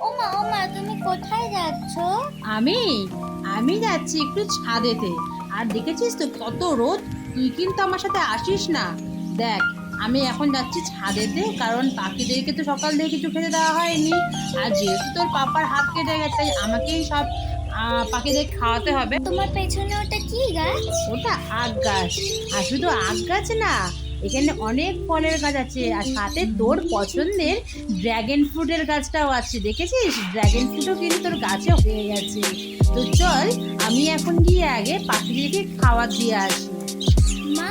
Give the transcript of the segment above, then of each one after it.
ওমা তুমি কোথায় যাচ্ছ? আমি আমি যাচ্ছি একটু ছাদেতে। আর দেখেছিস তো কত রোদ, তুই কিন্তু আমার সাথে আসিস না। দেখ, আমি এখন যাচ্ছি ছাদেতে, কারণ পাখিদেরকে তো সকাল থেকে কিছু খেতে দেওয়া হয়নি। আর যেহেতু তোর পাপার হাত কেটে গেছে, তাই আমাকেই সব পাখিদের খাওয়াতে হবে। তোমার পেছনে ওটা কি গাছ? ওটা আখ গাছ। আর শুধু আখ গাছ না, এখানে অনেক ফলের গাছ আছে, আর সাথে তোর পছন্দের ড্র্যাগন ফ্রুটের গাছটাও আছে। দেখেছিস, ড্র্যাগন ফ্রুটও কিন্তু তোর গাছে হয়ে গেছে। তো চল, আমি এখন গিয়ে আগে পাখিদেরকে খাবার দিয়ে আসি। মা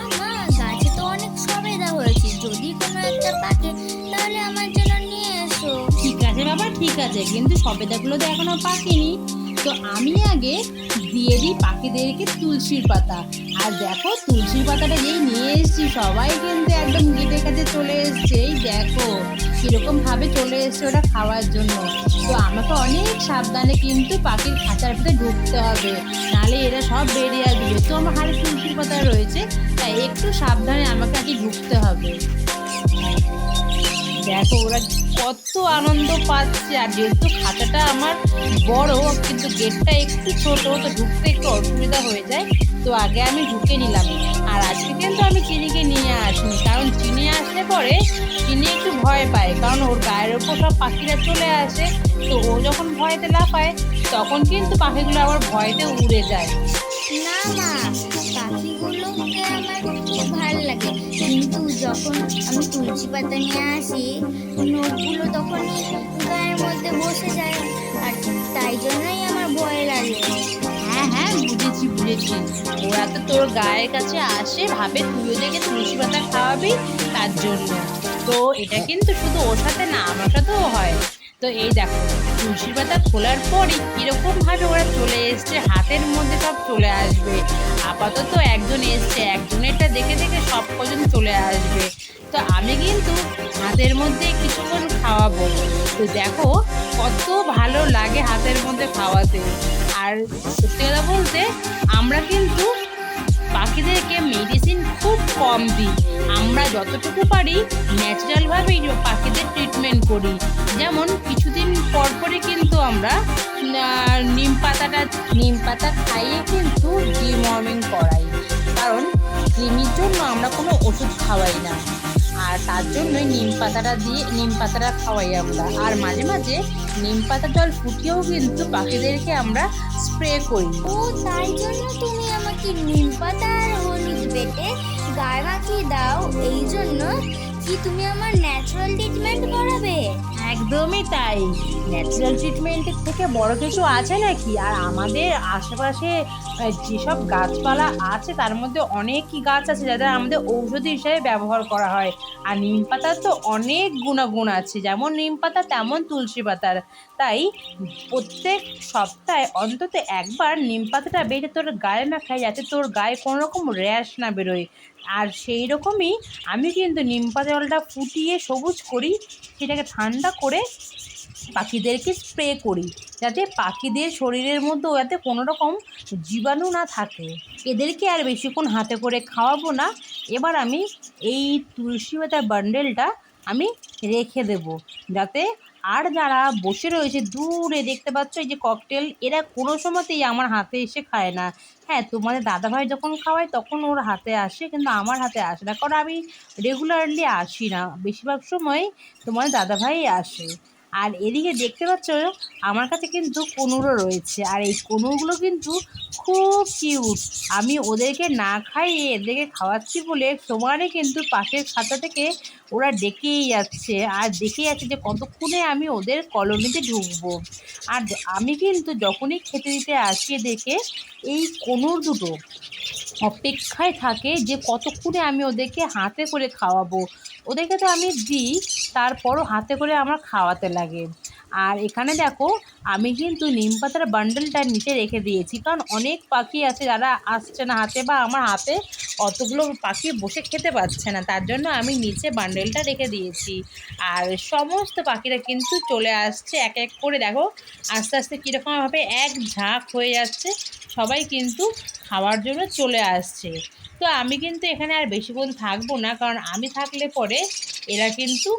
গাছে তো অনেক সবেদা হয়েছে, যদি কোনো একটা পাকে তাহলে আমার জন্য নিয়ে এসো। ঠিক আছে বাবা, ঠিক আছে, কিন্তু সবেদাগুলো তো এখনো পাকেনি। তো আমি আগে দিয়ে দিই পাখিদেরকে তুলসীর পাতা। আর দেখো, তুলসীর পাতাটা যেই নিয়ে এসেছি, সবাই কিন্তু একদম গেটের কাছে চলে এসছে। এই দেখো কিরকম ভাবে চলে এসছে ওটা খাওয়ার জন্য। তো আমাকে অনেক সাবধানে কিন্তু পাখির খাঁচার ভিতরে ঢুকতে হবে, নাহলে এরা সব বেরিয়ে আসবে। তো আমার হাতে তুলসীর পাতা রয়েছে, তাই একটু সাবধানে আমাকে আগে ঢুকতে হবে। দেখো ওরা কত আনন্দ পাচ্ছে। আর যেহেতু খাঁচাটা আমার বড়, কিন্তু গেটটা একটু ছোট, তো ঢুকতে একটু অসুবিধা হয়ে যায়। তো আগে আমি ঢুকে নিলাম। আর আজকে কিন্তু আমি চিনিকে নিয়ে আসিনি, কারণ চিনি আসলে পরে চিনি একটু ভয় পায়, কারণ ওর গায়ের ওপর সব পাখিরা চলে আসে। তো ও যখন ভয়তে লাফায়, তখন কিন্তু পাখিগুলো আবার ভয়তে উড়ে যায়। না পাখিগুলোকে আমার খুব ভালো লাগে, কিন্তু যখন আমি তুলসী পাতা নিয়ে আসি নোটগুলো তখনই গায়ের মধ্যে বসে যায়, আর তাই জন্যই আমার ভয় লাগে। হ্যাঁ হ্যাঁ, বুঝেছি বুঝেছি। ওরা তো তোর গায়ের কাছে আসে, ভাবে তুই ওদেরকে তুলসী পাতা খাওয়াবি, তার জন্য। তো এটা কিন্তু শুধু ওর সাথে না, আমার সাথেও হয়। তো এই দেখো, তুলসী পাতা খোলার পরই কিরকম ভাবে ওরা চলে এসছে, হাতের মধ্যে সব চলে আসবে। আপাতত একজন এসছে, একজনেরটা দেখে দেখে সব কজন চলে আসবে। তো আমি কিন্তু হাতের মধ্যে কিছুক্ষণ খাওয়াবো। তো দেখো কত ভালো লাগে হাতের মধ্যে খাওয়াতে। আর সত্যি কথা বলতে, আমরা কিন্তু পাখিদেরকে মেডিসিন খুব কম দিই। আমরা যতটুকু পারি ন্যাচারালভাবেই পাখিদের ট্রিটমেন্ট করি। যেমন কিছুদিন পর পরে কিন্তু আমরা নিম পাতা খাইয়ে কিন্তু ডিওয়ার্মিং করাই, কারণ কৃমির জন্য আমরা কোনো ওষুধ খাওয়াই না। আর তার জন্যই নিম পাতাটা খাওয়াই আমরা। আর মাঝে মাঝে নিম পাতা জল ফুটিয়েও কিন্তু পাখিদেরকে আমরা স্প্রে করি। ও, তাই জন্য তুমি আমাকে নিম পাতা আর হলুদ বেটে গায়ে মাখিয়ে দাও, এই জন্য কি তুমি আমার ন্যাচারাল ট্রিটমেন্ট করাবে? একদমই তাই। ন্যাচারাল ট্রিটমেন্টের থেকে বড় কিছু আছে নাকি? আর আমাদের আশেপাশে যেসব গাছপালা আছে, তার মধ্যে অনেকই গাছ আছে যাদের আমাদের ঔষধি হিসেবে ব্যবহার করা হয়। আর নিম পাতার তো অনেক গুণাগুণ আছে, যেমন নিম পাতা তেমন তুলসী পাতার। তাই প্রত্যেক সপ্তাহে অন্তত একবার নিম পাতাটা বেটে তোর গায়ে মাখায়, যাতে তোর গায়ে কোনো রকম র্যাশ না বেরোয়। আর সেই রকমই আমি কিন্তু নিম পাতা জলটা ফুটিয়ে সবুজ করি, সেটাকে ঠান্ডা করে পাখিদেরকে স্প্রে করি, যাতে পাখিদের শরীরের মধ্যেও যাতে কোনো রকম জীবাণু না থাকে। এদেরকে আর বেশিক্ষণ হাতে করে খাওয়াবো না। এবার আমি এই তুলসী পাতার বান্ডেলটা আমি রেখে দেব, যাতে আর যারা বসে রয়েছে দূরে, দেখতে পাচ্ছ এই যে ককটেল, এরা কোনো সময়তেই আমার হাতে এসে খায় না। হ্যাঁ, তোমাদের দাদাভাই যখন খাওয়ায় তখন ওর হাতে আসে, কিন্তু আমার হাতে আসে না, কারণ আমি রেগুলারলি আসি না, বেশিরভাগ সময় তোমাদের দাদাভাই আসে। আর এদিকে দেখতে পাচ্ছ আমার কাছে কিন্তু কনুরও রয়েছে, আর এই কনুরগুলো কিন্তু খুব কিউট। আমি ওদেরকে না খাইয়ে এদেরকে খাওয়াচ্ছি বলে সমানে কিন্তু পাশের খাতা থেকে ওরা ডেকেই যাচ্ছে, আর দেখেই যাচ্ছে যে কতক্ষণে আমি ওদের কলোনিতে ঢুকবো। আর আমি কিন্তু যখনই খেতে দিতে আসি এদেরকে, এই কনুর দুটো অপেক্ষায় থাকে যে কতক্ষণে আমি ওদেরকে হাতে করে খাওয়াবো। ওদেরকে তো আমি দিই, তারপরও হাতে করে আমার খাওয়াতে লাগে। আর এখানে দেখো, আমি কিন্তু নিম পাতার বান্ডেলটা নিচে রেখে দিয়েছি, কারণ অনেক পাখি আছে যারা আসছে না হাতে, বা আমার হাতে অতগুলো পাখি বসে খেতে পাচ্ছে না, তার জন্য আমি নিচে বান্ডেলটা রেখে দিয়েছি। আর সমস্ত পাখিরা কিন্তু চলে আসছে এক এক করে। দেখো আস্তে আস্তে কীরকমভাবে এক ঝাঁক হয়ে যাচ্ছে, সবাই কিন্তু খাওয়ার জন্য চলে আসছে। তো আমি কিন্তু এখানে আর বেশিক্ষণ থাকবো না, কারণ আমি থাকলে পরে এরা কিন্তু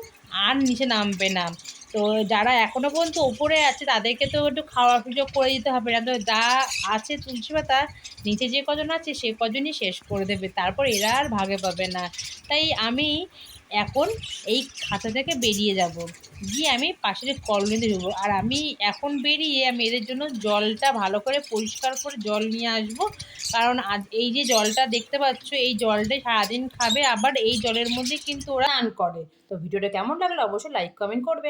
আর নিচে নামবে না। তো যারা এখনো পর্যন্ত ওপরে আছে তাদেরকে তো একটু খাওয়ার সুযোগ করে দিতে হবে, না তো যা আছে তুলসী পাতা নিচে যে কজন আছে সে কজনই শেষ করে দেবে, তারপর এরা আর ভাগে পাবে না। তাই আমি এখন এই খাঁচা থেকে বেরিয়ে যাব, গিয়ে আমি পাশের কলোনিতে ঢুকবো। আর আমি এখন বেরিয়ে আমি এদের জন্য জলটা ভালো করে পরিষ্কার করে জল নিয়ে আসবো, কারণ আজ এই যে জলটা দেখতে পাচ্ছ এই জলটাই সারাদিন খাবে, আবার এই জলের মধ্যে কিন্তু ওরা স্নান করে। তো ভিডিওটা কেমন লাগলো অবশ্যই লাইক কমেন্ট করবে।